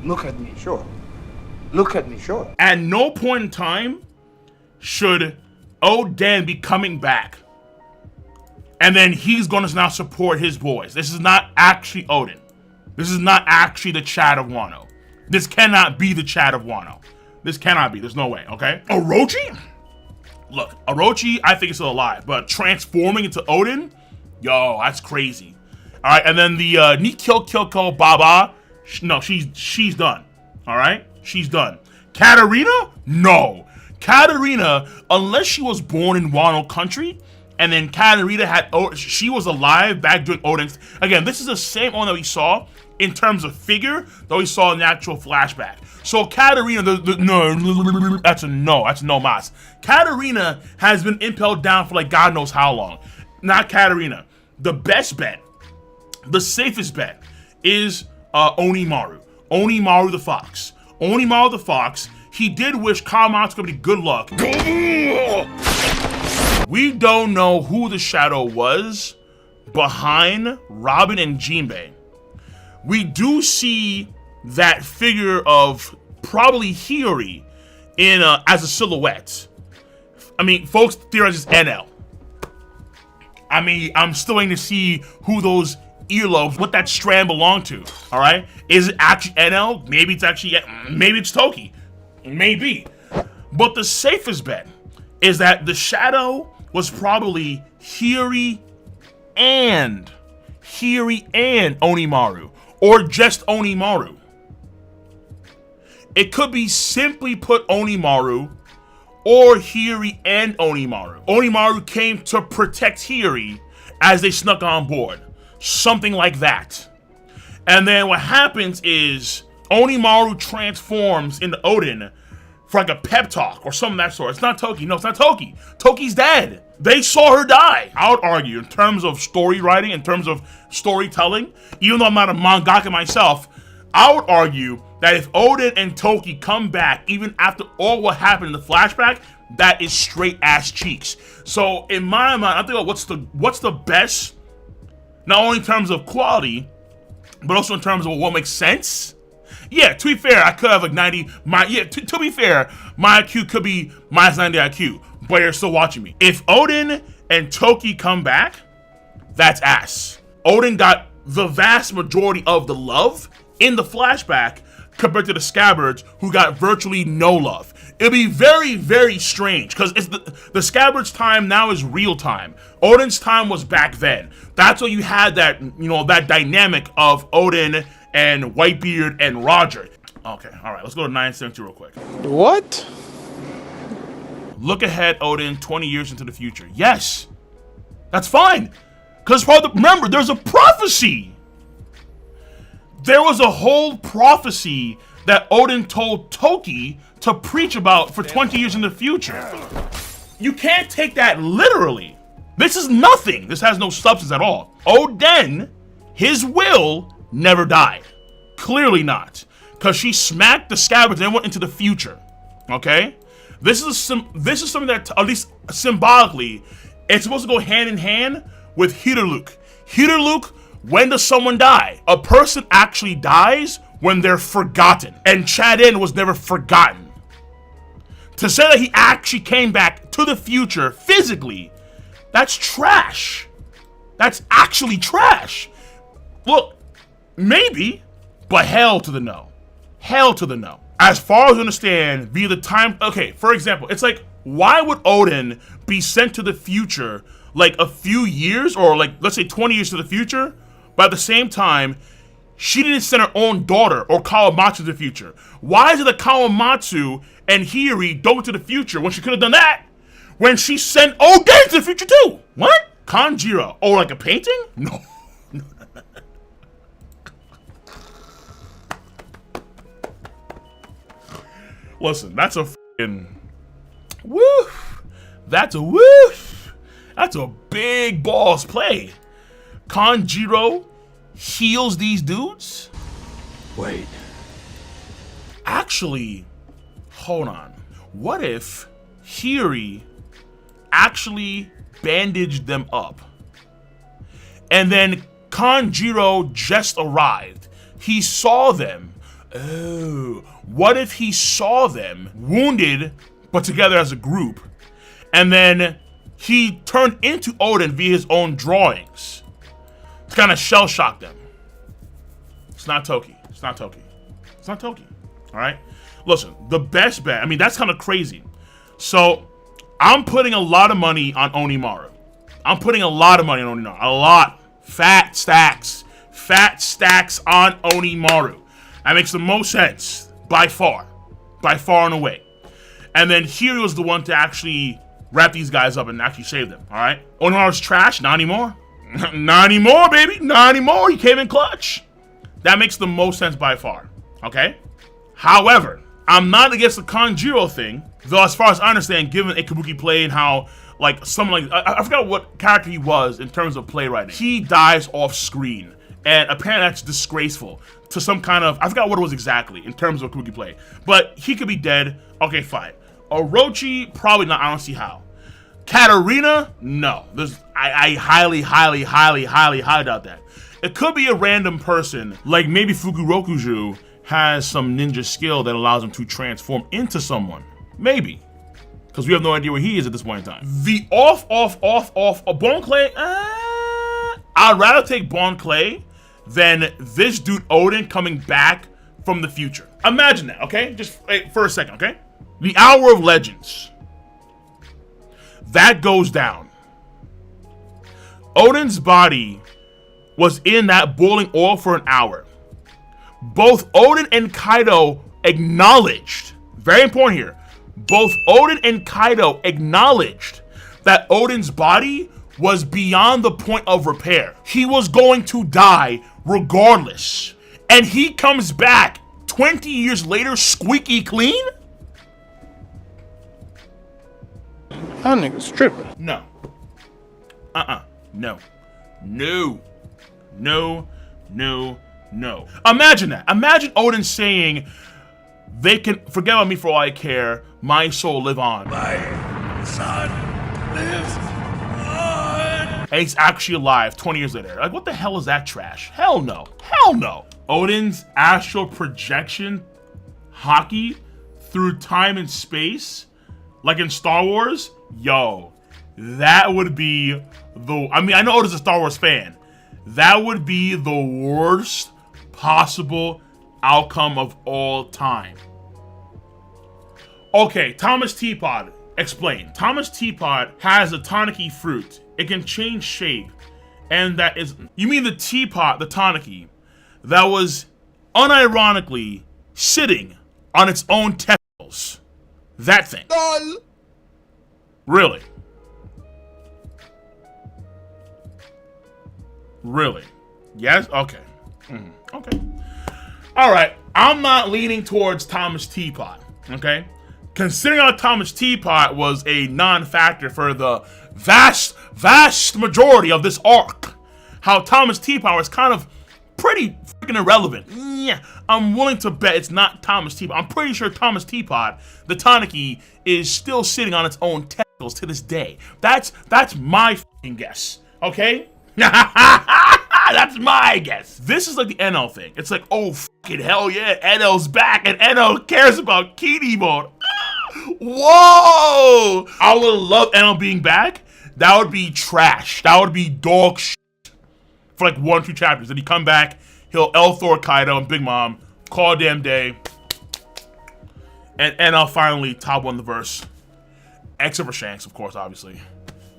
Look at me. Sure. Look at me. Sure. At no point in time should Oden be coming back. And then he's going to now support his boys. This is not actually Oden. This is not actually the Chad of Wano. This cannot be the Chad of Wano. This cannot be. There's no way, okay? Orochi? Look, Orochi, I think is still alive. But transforming into Oden? Yo, that's crazy. All right, and then the Nikyo Kyoko Baba, no, she's done. All right, she's done. Katarina? No. Katarina, unless she was born in Wano country, and then Katarina she was alive back during Oden's. Again, this is the same one that we saw in terms of figure that we saw in the actual flashback. So Katarina, no, that's a no. That's no mas. Katarina has been impaled down for like God knows how long. Not Katarina. The best bet, the safest bet is Onimaru. Onimaru the Fox. Onimaru the Fox. He did wish Kawamatsu good luck. We don't know who the shadow was behind Robin and Jinbei. We do see that figure of probably Hiyori in as a silhouette. I mean, folks theorize it's NL. I mean, I'm still waiting to see who those earlobes, what that strand belonged to. All right, is it actually NL? Maybe it's Toki. Maybe. But the safest bet is that the shadow was probably Hiyori and Onimaru, or just Onimaru. It could be simply put Onimaru or Hiyori and Onimaru. Onimaru came to protect Hiyori as they snuck on board. Something like that. And then what happens is Onimaru transforms into Oden for like a pep talk or something of that sort. It's not Toki. No, it's not Toki. Toki's dead. They saw her die. I would argue, in terms of story writing, in terms of storytelling, even though I'm not a mangaka myself, I would argue that if Oden and Toki come back, even after all what happened in the flashback, that is straight ass cheeks. So in my mind, I think about what's the best, not only in terms of quality, but also in terms of what makes sense. Yeah, to be fair, I could have like 90. To be fair, my IQ could be minus 90 IQ, but you're still watching me. If Oden and Toki come back, that's ass. Oden got the vast majority of the love in the flashback compared to the scabbards, who got virtually no love. It'll be very, very strange because it's the scabbards' time now is real time. Oden's time was back then. That's why you had that, that dynamic of Oden and Whitebeard and Roger. Okay, all right, let's go to 972 real quick. What? Look ahead, Oden, 20 years into the future. Yes, that's fine. Because remember, there's a prophecy. There was a whole prophecy that Oden told Toki to preach about for 20 years in the future. You can't take that literally. This is nothing. This has no substance at all. Oden, his will never died. Clearly not. Because she smacked the scabbards and went into the future. Okay? This is something that, at least symbolically, it's supposed to go hand in hand with Hiruluk. Hiruluk, when does someone die? A person actually dies when they're forgotten. And Chaden was never forgotten. To say that he actually came back to the future physically, that's trash. That's actually trash. Look, maybe, but hell to the no. Hell to the no. As far as I understand, via the time, okay, for example, it's like, why would Oden be sent to the future like a few years, or like, let's say 20 years to the future, but at the same time, she didn't send her own daughter or Kawamatsu to the future? Why is it that Kawamatsu and Hiyori don't go to the future when she could have done that when she sent Oden to the future too? What? Kanjiro. Oh, like a painting? No. Listen, that's a f***ing woof. That's a woof. That's a big balls play. Kanjiro heals these dudes? Wait. Actually, hold on. What if Hiyori actually bandaged them up? And then Kanjiro just arrived. He saw them Oh, what if he saw them wounded but together as a group, and then he turned into Oden via his own drawings to kind of shell shock them? It's not Toki. It's not Toki. It's not Toki. All right. Listen, the best bet. I mean, that's kind of crazy. So I'm putting a lot of money on Onimaru. I'm putting a lot of money on Onimaru. A lot. Fat stacks. Fat stacks on Onimaru. That makes the most sense. By far. By far and away. And then Hiri was the one to actually wrap these guys up and actually save them. All right. Onimaru's trash. Not anymore. Not anymore, baby. Not anymore. He came in clutch. That makes the most sense by far. Okay. However, I'm not against the Kanjiro thing, though as far as I understand, given a Kabuki play and how, like, someone like, I forgot what character he was in terms of playwriting. He dies off screen, and apparently that's disgraceful to some kind of, I forgot what it was exactly in terms of Kabuki play, but he could be dead. Okay, fine. Orochi, probably not, I don't see how. Katarina, no. I highly doubt that. It could be a random person, like maybe Fukurokuju has some ninja skill that allows him to transform into someone. Maybe. Because we have no idea where he is at this point in time. The off, Bon Clay, I'd rather take Bon Clay than this dude Oden coming back from the future. Imagine that, okay? Just for a second, okay? The Hour of Legends. That goes down. Oden's body was in that boiling oil for an hour. Both Oden and Kaido acknowledged, very important here, both Oden and Kaido acknowledged that Oden's body was beyond the point of repair. He was going to die regardless. And he comes back 20 years later squeaky clean? That nigga's tripping. No. No. No. Imagine that. Imagine Oden saying, they can forget about me for all I care. My soul live on. My son lives on. And he's actually alive 20 years later. Like, what the hell is that trash? Hell no. Hell no. Oden's astral projection hockey through time and space, like in Star Wars, yo, that would be the, I mean, I know Oden's a Star Wars fan. That would be the worst possible outcome of all time. Okay, Thomas Teapot, explain. Thomas Teapot has a Tanuki fruit. It can change shape. And that is, you mean the teapot, the Tanuki, that was unironically sitting on its own testicles. That thing. Really? Really? Yes? Okay. Okay. Alright, I'm not leaning towards Thomas Teapot, okay? Considering how Thomas Teapot was a non-factor for the vast majority of this arc, how Thomas Teapot was kind of pretty freaking irrelevant. Yeah, I'm willing to bet it's not Thomas Teapot. I'm pretty sure Thomas Teapot, the Tanuki, is still sitting on its own testicles to this day. That's my fucking guess, okay? That's my guess. This is like the NL thing. It's like, oh, fucking hell yeah, NL's back, and NL cares about Kinemon. Whoa! I would love NL being back. That would be trash. That would be dog shit for like 1 or 2 chapters. Then he come back, he'll L-Thor Kaido and Big Mom, call a damn day, and NL finally top 1 the verse. Except for Shanks, of course, obviously.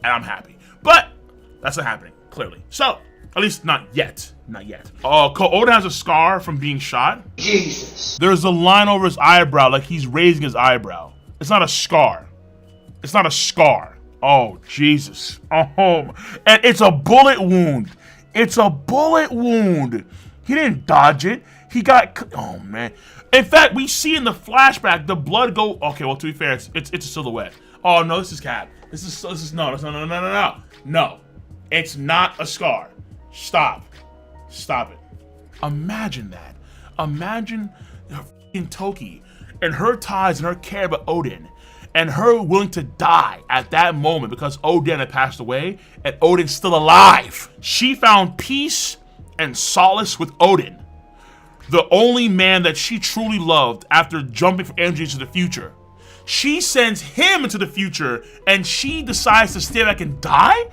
And I'm happy. But that's not happening, clearly. So, at least not yet. Not yet. Oden has a scar from being shot. Jesus. There's a line over his eyebrow, like he's raising his eyebrow. It's not a scar. It's not a scar. Oh, Jesus. Oh, and it's a bullet wound. It's a bullet wound. He didn't dodge it. He got, oh man. In fact, we see in the flashback, the blood go, okay, well, to be fair, it's a silhouette. Oh no, this is Cap. This is, no. No, it's not a scar. Stop it. Imagine that. Imagine in Toki and her ties and her care about Oden and her willing to die at that moment because Oden had passed away and Oden's still alive. She found peace and solace with Oden. the only man that she truly loved after jumping from energy into the future. She sends him into the future, and she decides to stay back and die?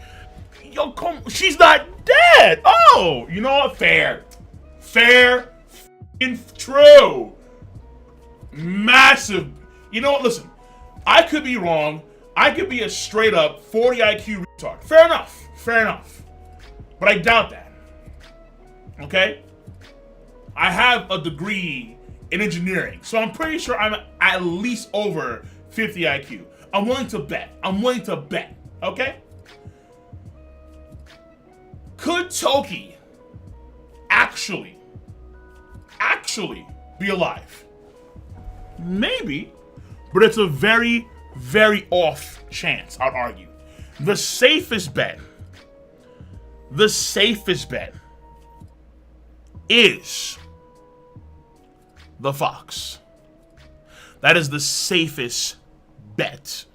Yo, come, she's not dead. Oh, you know what? Fair. Fair. True. Massive. You know what? Listen, I could be wrong. I could be a straight up 40 IQ retard. Fair enough. Fair enough. But I doubt that. Okay? I have a degree in engineering, so I'm pretty sure I'm at least over 50 IQ. I'm willing to bet. I'm willing to bet. Okay? Could Toki actually be alive? Maybe, but it's a very, very off chance, I'd argue. The safest bet is the fox. That is the safest bet.